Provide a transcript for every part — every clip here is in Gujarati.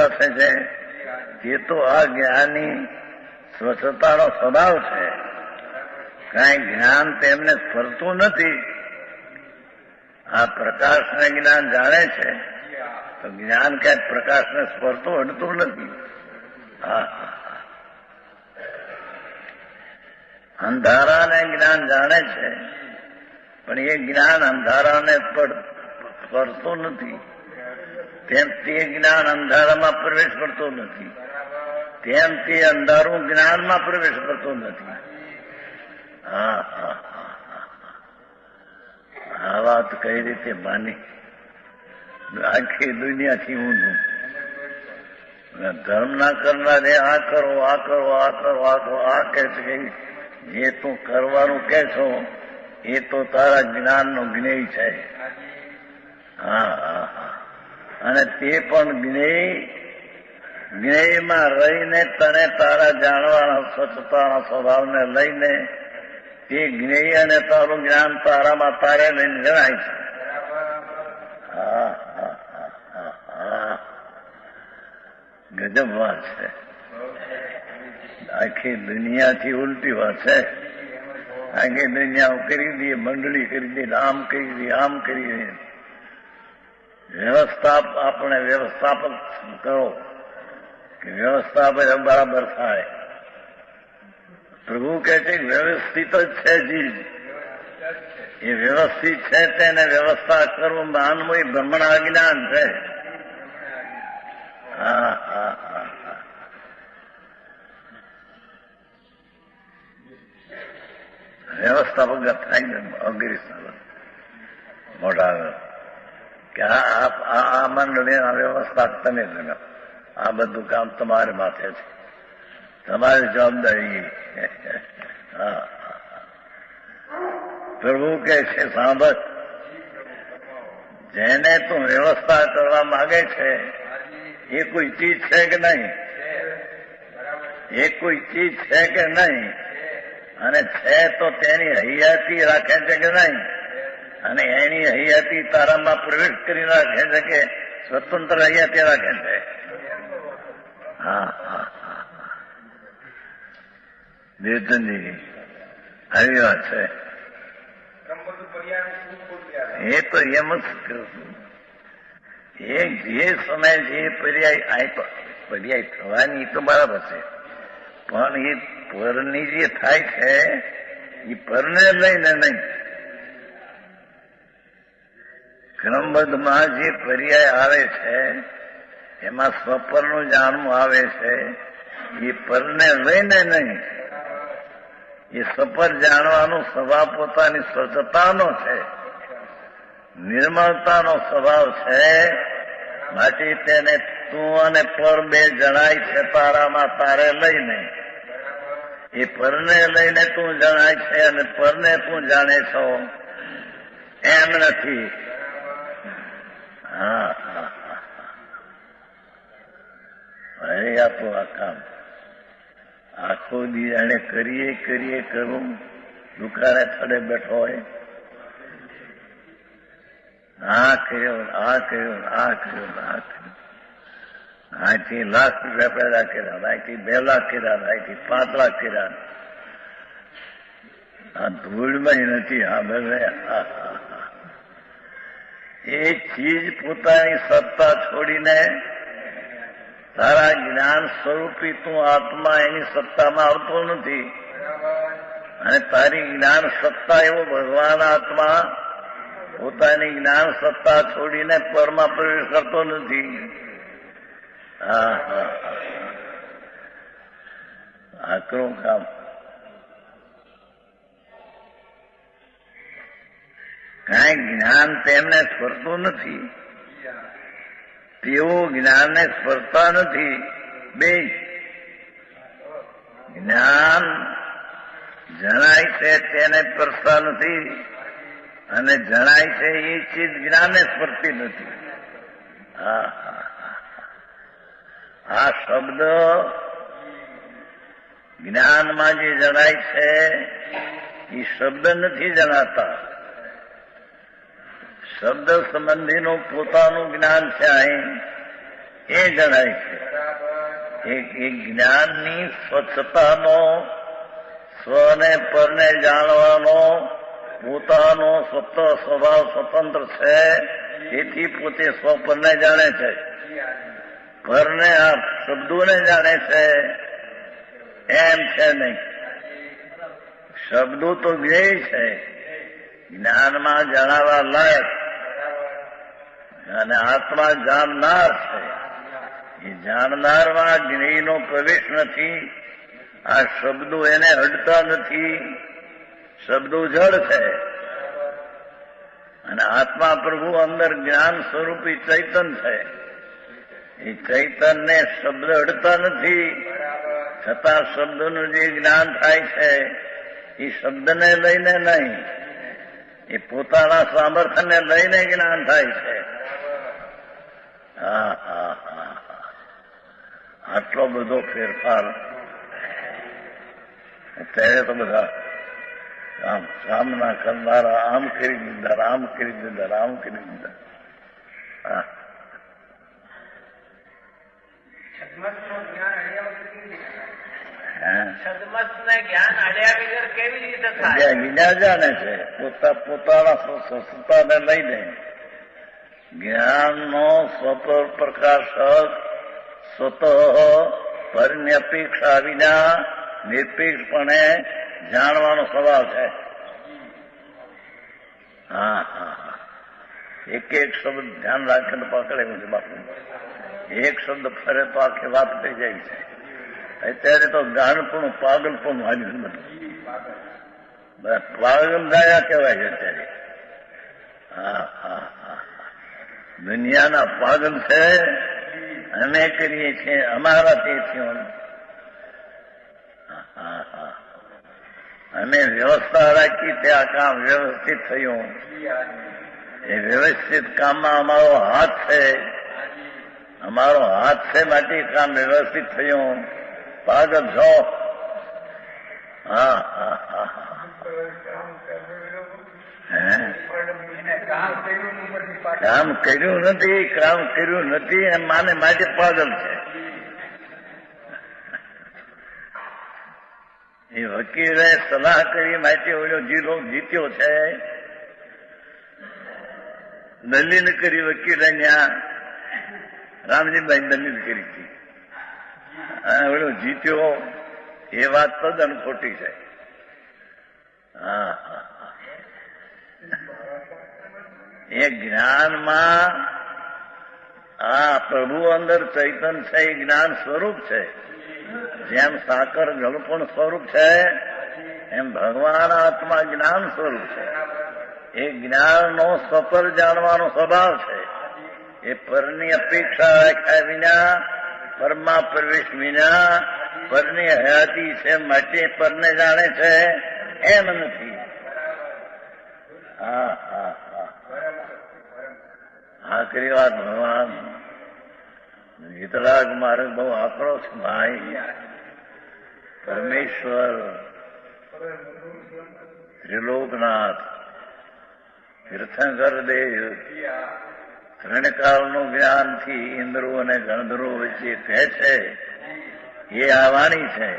પાસે છે એ તો આ જ્ઞાનની સ્વચ્છતાનો સ્વભાવ છે. કાંઈ જ્ઞાન તેમને સ્પર્શતું નથી. આ પ્રકાશને જ્ઞાન જાણે છે તો જ્ઞાન ક્યાંક પ્રકાશને સ્પર્શતું અડતું નથી. અંધારાને જ્ઞાન જાણે છે પણ એ જ્ઞાન અંધારાને સ્પર્શતું નથી. તેમ તે જ્ઞાન અંધારામાં પ્રવેશ કરતો નથી. તેમ તે અંધારું જ્ઞાનમાં પ્રવેશ કરતો નથી. આ વાત કઈ રીતે માની? આખી દુનિયાથી ઊંધું. ધર્મ ના કરનારે આ કરો આ કરો આ કરો આ કરો આ કે છે. જે તું કરવાનું કે છો એ તો તારા જ્ઞાનનો જ્ઞેય છે. અને તે પણ જ્ઞેયમાં રહીને તને તારા જાણવાના સ્વચ્છતાના સ્વભાવને લઈને તે જ્ઞેય અને તારું જ્ઞાન તારામાં તારે લઈને જણાય છે. ગજબ વાત છે. આખી દુનિયાથી ઉલટી વાત છે. આખી દુનિયા કરી દઈએ, મંડળી કરી દઈએ, આમ કરી દઈએ, આમ કરી દઈએ. આપણે વ્યવસ્થાપક કરો કે વ્યવસ્થા બરાબર થાય. પ્રભુ કહે છે વ્યવસ્થિત જ છે જીવ. એ વ્યવસ્થિત છે તેને વ્યવસ્થા કરવું માનવું બ્રહ્મણા જ્ઞાન છે. વ્યવસ્થાપક થાય અઘરી મોટા કે આ મંડળીના વ્યવસ્થા તમે કરો. આ બધું કામ તમારે માથે છે, તમારી જવાબદારી. પ્રભુ કહે છે સાંભળ, જેને તું વ્યવસ્થા કરવા માંગે છે એ કોઈ ચીજ છે કે નહીં? એ કોઈ ચીજ છે કે નહીં? અને છે તો તેની હૈયાતી રાખે છે કે નહીં? અને એની હૈયાતી તારામાં પ્રવેશ કરી રાખે છે કે સ્વતંત્ર હૈયાતી રાખે છે? દેવચંદજી આવી વાત છે. એ તો એમ જ કરું. એ જે સમય જે પર્યાય થવાની તો બરાબર છે, પણ એ પરની જે થાય છે એ પરને લઈને નહીં. ક્રમબદ્ધમાં જે પર્યાય આવે છે એમાં સ્વપરનું જાણવું આવે છે. એ પરને લઈને નહીં. એ સપર જાણવાનો સ્વભાવ પોતાની સ્વચ્છતાનો છે, નિર્મળતાનો સ્વભાવ છે. માટે તેને તું અને પર બે જણાય છે તારામાં તારે લઈને. એ પરને લઈને તું જણાય છે અને પરને તું જાણે છો એમ નથી. અરે આપો આ કામ આખો દી એને કરીએ કરવું. દુકાને થડે બેઠો હોય, આ કર્યો આ કર્યો આ કર્યો આ કર્યો. અહીંથી લાખ રૂપિયા પેદા કર્યા, અહીંથી 2 લાખ કર્યા, અહીંથી 5 લાખ કર્યા. આ ધૂળમાં નથી. હા ભલે એ ચીજ પોતાની સત્તા છોડીને તારા જ્ઞાન સ્વરૂપી તું આત્મા એની સત્તામાં આવતો નથી. અને તારી જ્ઞાન સત્તા એવો ભગવાન આત્મા પોતાની જ્ઞાન સત્તા છોડીને પરમાં પ્રવેશ કરતો નથી. આકરું કામ. કાંઈ જ્ઞાન તેમને સ્પર્શતું નથી, તેઓ જ્ઞાનને સ્પર્શતા નથી. બે જ્ઞાન જણાય છે તેને સ્પર્શતા નથી, અને જણાય છે એ ચીજ જ્ઞાનને સ્પર્શતી નથી. આ શબ્દ જ્ઞાનમાં જે જણાય છે એ શબ્દ નથી જણાતા. શબ્દ સંબંધીનું પોતાનું જ્ઞાન છે અહીં, એ જણાય છે. એ જ્ઞાનની સ્વચ્છતાનો, સ્વને પરને જાણવાનો પોતાનો સ્વભાવ સ્વતંત્ર છે. તેથી પોતે સ્વ પરને જાણે છે, પરને આ શબ્દોને જાણે છે એમ છે નહીં. શબ્દો તો જ્ઞેય છે, જ્ઞાનમાં જણાવવા લાયક, અને આત્મા જાણનાર છે. એ જાણનારમાં જ્ઞેયનો પ્રવેશ નથી. આ શબ્દો એને અડતા નથી. શબ્દો જડ છે અને આત્મા પ્રભુ અંદર જ્ઞાન સ્વરૂપી ચૈતન છે. એ ચૈતનને શબ્દ અડતા નથી. છતાં શબ્દનું જે જ્ઞાન થાય છે એ શબ્દને લઈને નહીં, એ પોતાના સામર્થ્યને લઈને જ્ઞાન થાય છે. આટલો બધો ફેરફાર અત્યારે તો બધા કામના કરનારા આમ કરી દીધા, આમ કરી દીધા, આમ કરી દીધા. બીજા જાણે છે પોતાના સ્વસ્થતાને લઈને. જ્ઞાનનો સ્વપ્રકાશક સ્વતઃ પરિણ્યપેક્ષા વિના નિરપેક્ષપણે જાણવાનો સ્વભાવ છે. એક એક શબ્દ ધ્યાન રાખીને પકડેલું છે બાપુ. એક શબ્દ ફરે તો આખી વાત થઈ જાય છે. અત્યારે તો ગાણપણું પાગલપણું આવ્યું બધું. પાગલ દાયા કહેવાય છે અત્યારે. દુનિયાના પાગલ છે. અમે કરીએ છીએ અમારા તે થયું. અમે વ્યવસ્થા રાખી તે આ કામ વ્યવસ્થિત થયું. એ વ્યવસ્થિત કામમાં અમારો હાથ છે. અમારો હાથ છે માટે કામ વ્યવસ્થિત થયું. પાગલ છો. કામ કર્યું નથી એમ માને માટે પાગલ છે. એ વકીલે સલાહ કરી માટે ઓલો જીલો જીત્યો છે. દલીલ કરી વકીલે ત્યાં રામજીભાઈ દલીલ કરી હતી. ઓલો જીત્યો એ વાત તદ્દન ખોટી છે. એ જ્ઞાનમાં આ પ્રભુ અંદર ચૈતન છે. એ જ્ઞાન સ્વરૂપ છે. જેમ સાકર જળપણ સ્વરૂપ છે એમ ભગવાન આત્મા જ્ઞાન સ્વરૂપ છે. એ જ્ઞાનનો સ્વપર જાણવાનો સ્વભાવ છે. એ પરની અપેક્ષા રાખ્યા વિના, પરમાં પ્રવેશ વિના પરની હયાતી છે માટે પરને જાણે છે એમ નથી. આખરી વાત ભગવાન ગીતરાગ માર્ગ બહુ આકરો છે ભાઈ. પરમેશ્વર, ત્રિલોકનાથ, તીર્થંકર દેવ ત્રણકાળનું જ્ઞાનથી ઇન્દ્રો અને ગણધરો વચ્ચે કહે છે એ આવવાની છે.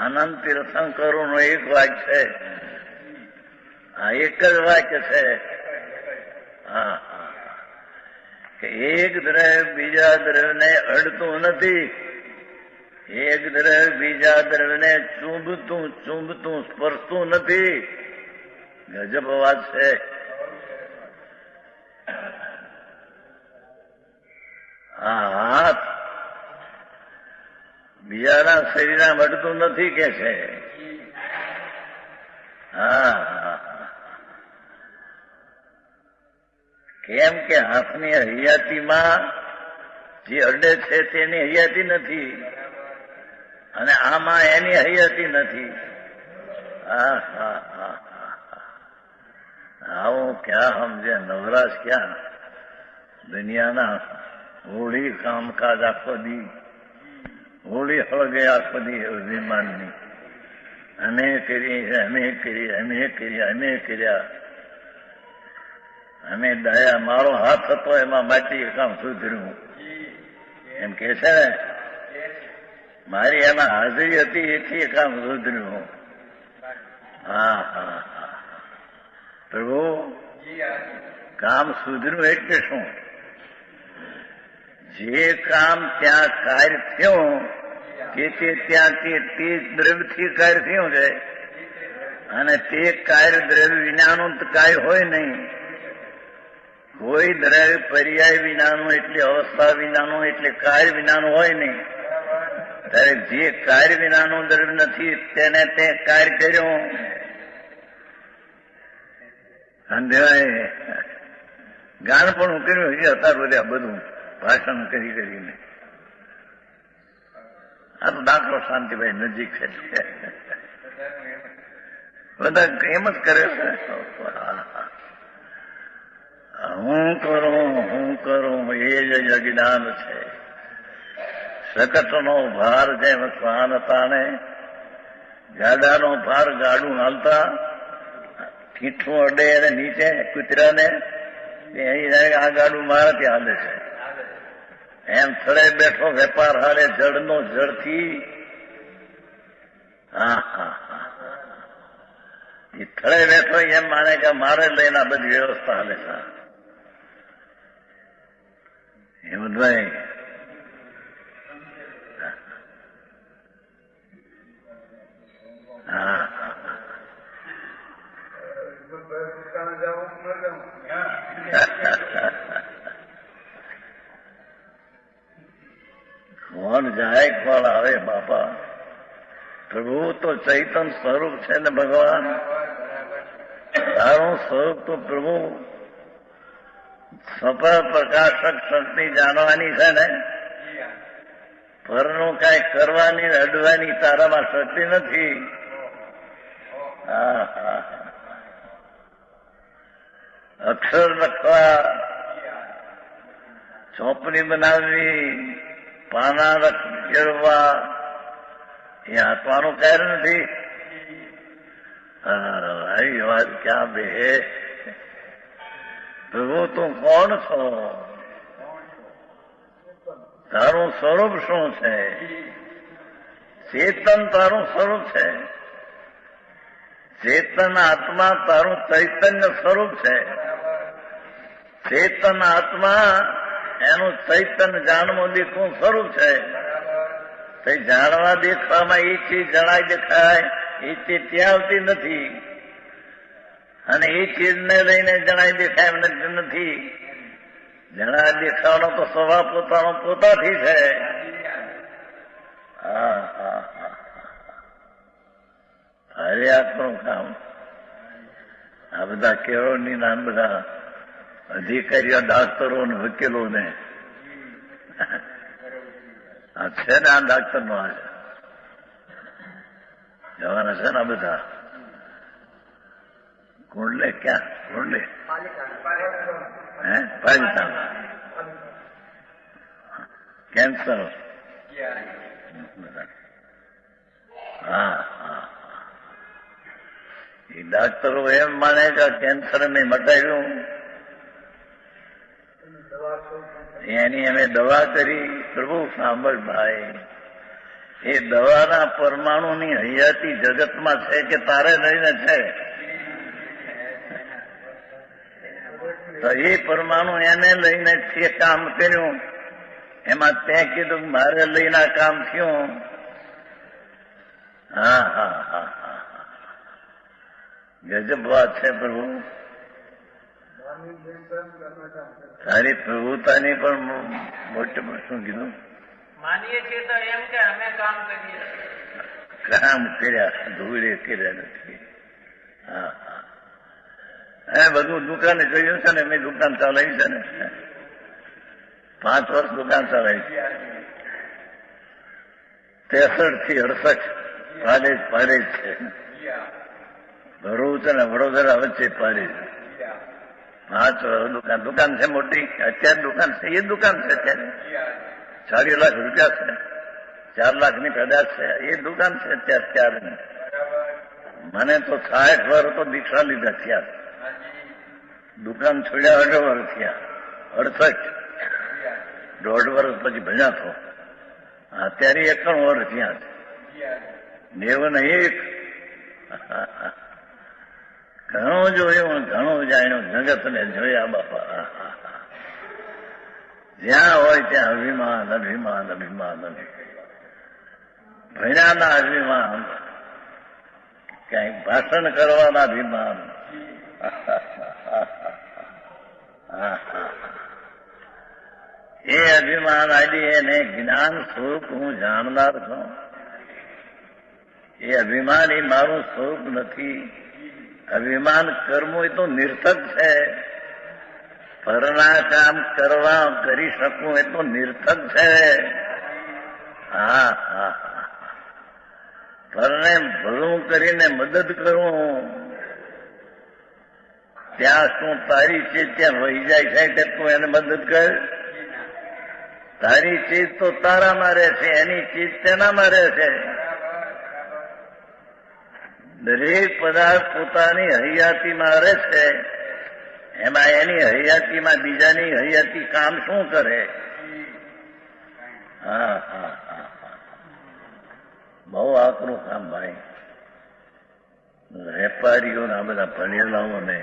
આનંદ તીર્થંકરોનો એક વાક્ય છે. આ એક જ વાક્ય છે કે એક દ્રવ્ય બીજા દ્રવ્યને અડતું નથી. એક દ્રવ્ય બીજા દ્રવ્યને ચૂંબતું સ્પર્શતું નથી. ગજબ વાત છે. આ હાથ બીજાના શરીરમાં અડતું નથી કે છે. કેમ કે હાથની હૈયાતીમાં જે અડે છે તેની હૈયાતી નથી અને આમાં એની હૈયાતી નથી. આવું ક્યાં સમજે નવરાશ ક્યાં. દુનિયાના હોળી કામકાજ આખો દી, હોળી હળગે આખો દી વિમાનની. અમે કર્યા. અમે દયા મારો હાથ હતો એમાં માટી કામ સુધર્યું એમ કે છે ને, મારી એમાં હાજરી હતી એથી કામ સુધર્યું. હા હા હા પ્રભુ, કામ સુધર્યું એટલે શું? જે કામ ત્યાં કાર્ય થયું કે તે ત્યાં તે દ્રવ્યથી કાર્ય થયું છે, અને તે કાર્ય દ્રવ્ય વિનાનું કાર્ય હોય નહીં. કોઈ દ્રવ્ય પર્યાય વિનાનું એટલે અવસ્થા વિનાનું એટલે કાર્ય વિનાનું હોય નહીં. ત્યારે જે કાર્ય વિનાનું દ્રવ્ય નથી તેને તે કાર્ય કર્યું. અંધેવાય ગાન પણ હું કર્યું હજી હતા બધા બધું ભાષણ કરી કરીને. આ તો દાખલો શાંતિભાઈ નજીક છે, બધા એમ જ કરે છે. હું કરું એ જ અજ્ઞાન છે. શકટનો ભાર જેમ શ્વાન તાણે, ગાડાનો ભાર ગાડું હાલતા ઠીઠું અડે અને નીચે કૂતરાને આ ગાડું મારાથી હાલે છે. એમ થડે બેઠો વેપાર હારે જળનો જળથી. હા હા હા, એ થડે બેઠો એમ માને કે મારે લઈને આ બધી વ્યવસ્થા હાલે છે. હેમંતભાઈ, હા કોણ જાય કોણ આવે બાપા? પ્રભુ તો ચૈતન સ્વરૂપ છે ને ભગવાન. તારું સ્વરૂપ તો પ્રભુ સફળ પ્રકાશક શક્તિ જાણવાની છે ને, પરનું કઈ કરવાની અડવાની તારામાં શક્તિ નથી. હા હા, અક્ષર લખવા, ચોપડી બનાવવી, પાના કેળવા એ હાથવાનું કાર્ય નથી. આવી વાત ક્યાં બે? પ્રભુ તું કોણ છો? તારું સ્વરૂપ શું છે? ચેતન તારું સ્વરૂપ છે. ચેતન આત્મા તારું ચૈતન્ય સ્વરૂપ છે. ચેતન આત્મા એનું ચૈતન્ય જાણવું દેખવું સ્વરૂપ છે. તે જાણવા દેખવામાં એ ચીજ જણાય દેખાય એ ચીજ ત્યાં આવતી નથી, અને એ ચીજને લઈને જણાય દેખાય એમ નથી. જણાય દેખાવાનો તો સ્વભાવ પોતાનો પોતાથી છે. હા હા હા, અરે આપણું કામ આ બધા કેળવણી ના બધા અધિકારીઓ, ડાક્ટરો ને વકીલો ને આ છે ને, આ ડાક્ટર નો આ જવાના છે ને આ બધા. કુંડલે ક્યાં? કુંડલે હે પાલિતાણા કેન્સર. હા હા, એ ડાક્ટરો એમ માને કે કેન્સર મેં મટાવ્યું, એની અમે દવા કરી. પ્રભુ સાંભળ ભાઈ, એ દવાના પરમાણુની હયાતી જગતમાં છે કે તારે લઈને છે? તો એ પરમાણુ એને લઈને તે કામ કર્યું. એમાં તે કીધું મારે લઈને કામ થયું. હા હા હા હા, ગજબ વાત છે પ્રભુ. તારી પ્રભુતાની પણ મોટે શું કીધું? માનીએ છીએ તો એમ કે અમે કામ કરીએ. કામ કર્યા, ધૂળે કર્યા નથી. હા હા, એ બધું દુકાને જોયું છે ને, મેં દુકાન ચલાવી છે ને, 5 વર્ષ દુકાન ચલાવી છે. 63 થી 68 પારેજ છે. ભરૂચ અને વડોદરા વચ્ચે પારેજ. 5 વર્ષ દુકાન છે મોટી. અત્યારે દુકાન છે, એ દુકાન છે અત્યારે 40 લાખ રૂપિયા છે, 4 લાખની પેદાશ છે. એ દુકાન છે અત્યારે. મને તો 60 વર્ષ તો દીક્ષા લીધા થયા. દુકાન છોડ્યા 18 વર્ષ થયા, 68, 1.5 વર્ષ પછી ભણ્યા છો. અત્યારે 91 વર્ષ થયા છે. 91. ઘણું જોયું, ઘણું જાણ્યું, જગતને જોયા બાપા. જ્યાં હોય ત્યાં અભિમાન, અભિમાન, અભિમાન, ભણ્યાના અભિમાન, ક્યાંક ભાષણ કરવાના અભિમાન. એ અભિમાન આડી એને જ્ઞાન સ્વરૂપ હું જાણનાર છું. એ અભિમાન એ મારું સ્વરૂપ નથી. અભિમાન કરવું એ તો નિર્થક છે. પરના કામ કરી શકું એ તો નિર્થક છે. હા હા, પરને ભલું કરીને મદદ કરું ત્યાં શું તારી ચીજ ત્યાં વહી જાય છે કે તું એને મદદ કર? તારી ચીજ તો તારામાં રહે છે, એની ચીજ તેનામાં રહે છે. દરેક પદાર્થ પોતાની હૈયાતીમાં રહે છે. એમાં એની હૈયાતીમાં બીજાની હૈયાતી કામ શું કરે? હા હા હા, બહુ આકરું કામ ભાઈ. વેપારીઓ આ બધા ભણેલાઓને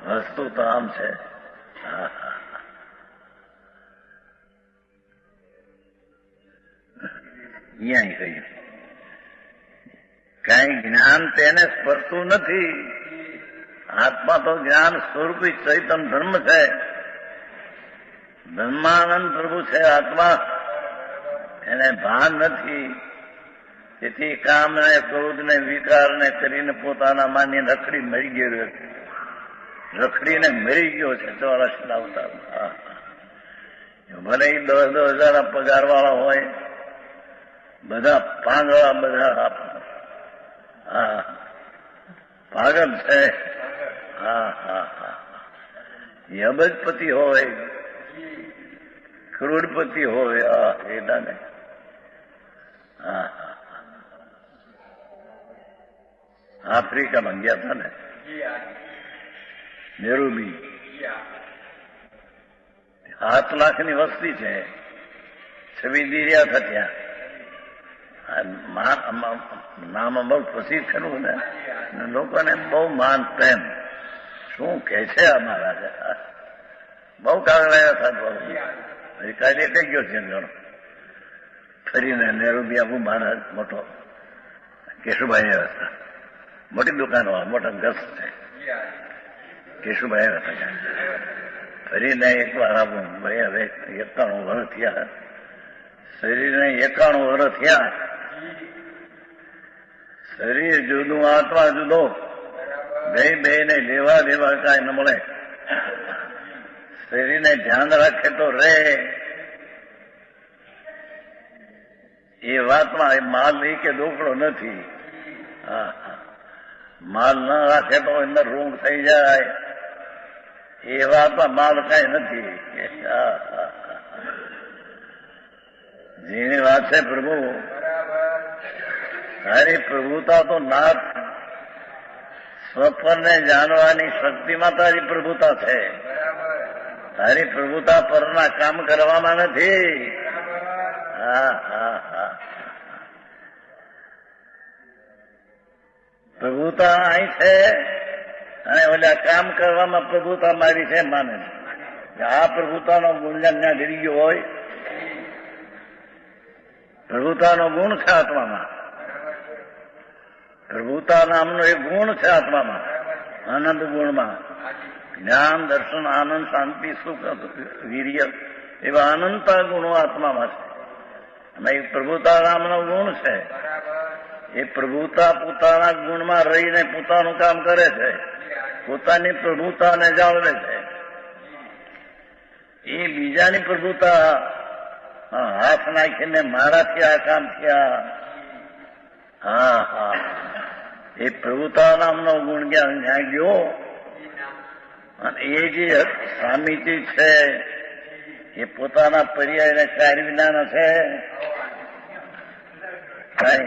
વસ્તુ તો આમ છે. હા હા, અહીંયા કહ્યું કઈ જ્ઞાન તેને સ્પર્શતું નથી. આત્મા તો જ્ઞાન સ્વરૂપી ચૈતન્ય ધર્મ છે. બ્રહ્માનંદ પ્રભુ છે આત્મા, એને ભાન નથી. તેથી કામને, ક્રોધને, વિકારને કરીને પોતાના માની રખડી મરી ગયો, રખડીને મરી ગયો છે 84 અવતારમાં. ભલે 10,000 પગાર વાળા હોય, બધા પાંગળા, બધા હા પાગલ છે. હા હા હા, અબજપતિ હોય, કરોડપતિ હોય, એના ને. હા હા, આફ્રિકામાં ગયા હતા ને નેરોબી, 7 લાખની વસ્તી છે. છબી દીર્યા હતા ત્યાં. નામ બહુ પ્રસિદ્ધ ખરું ને, લોકોને બહુ માન પ્રેમ. શું કે છે અમારા? બહુ કાગળાયા હતા. કાલે કઈ ગયો છે ઘણો ફરીને નેરોબી આબુ મહારાજ મોટો કેશુભાઈ હતા. મોટી દુકાનો, મોટા ગસ છે. કેશુભાઈ હતા. ફરીને એક વાર આવું ભાઈ, હવે 91 વર્ષ થયા. શરીરને 91 વર્ષ થયા. શરીર જુદું, આત્મા જુદો. બે ને લેવા દેવા કાંઈ ન મળે. શરીરને ધ્યાન રાખે તો રે. એ વાતમાં માલ નહીં કે દોકડો નથી. હા, માલ ન રાખે તો અંદર રૂંગ થઈ જાય. એ વાતમાં માલ કઈ નથી. જેની વાત છે પ્રભુ, તારી પ્રભુતા તો નાથ, સ્વપરને જાણવાની શક્તિમાં તારી પ્રભુતા છે. તારી પ્રભુતા પરના કામ કરવામાં નથી. હા હા હા, પ્રભુતા અહીં છે અને ઓલા કામ કરવામાં પ્રભુતા મારી છે માને. આ પ્રભુતાનો ગુણ જ્યાં ડરી ગયો હોય, પ્રભુતાનો ગુણ છે આત્મામાં. પ્રભુતા નામનો એક ગુણ છે આત્મામાં, આનંદ ગુણમાં. જ્ઞાન, દર્શન, આનંદ, શાંતિ, સુખ, વીર્ય એવા અનંતા ગુણો આત્મામાં છે. અને એ પ્રભુતા નામનો ગુણ છે. એ પ્રભુતા પોતાના ગુણમાં રહીને પોતાનું કામ કરે છે, પોતાની પ્રભુતાને જાળવે છે. એ બીજાની પ્રભુતા હાથ નાખીને મારાથી આ કામ થયા. હા હા, એ પ્રભુતા નામનો ગુણ જ્યાં ગયો. અને એ જે સ્વામીજી છે એ પોતાના પર્યાયને કાર્ય વિનાના છે. કઈ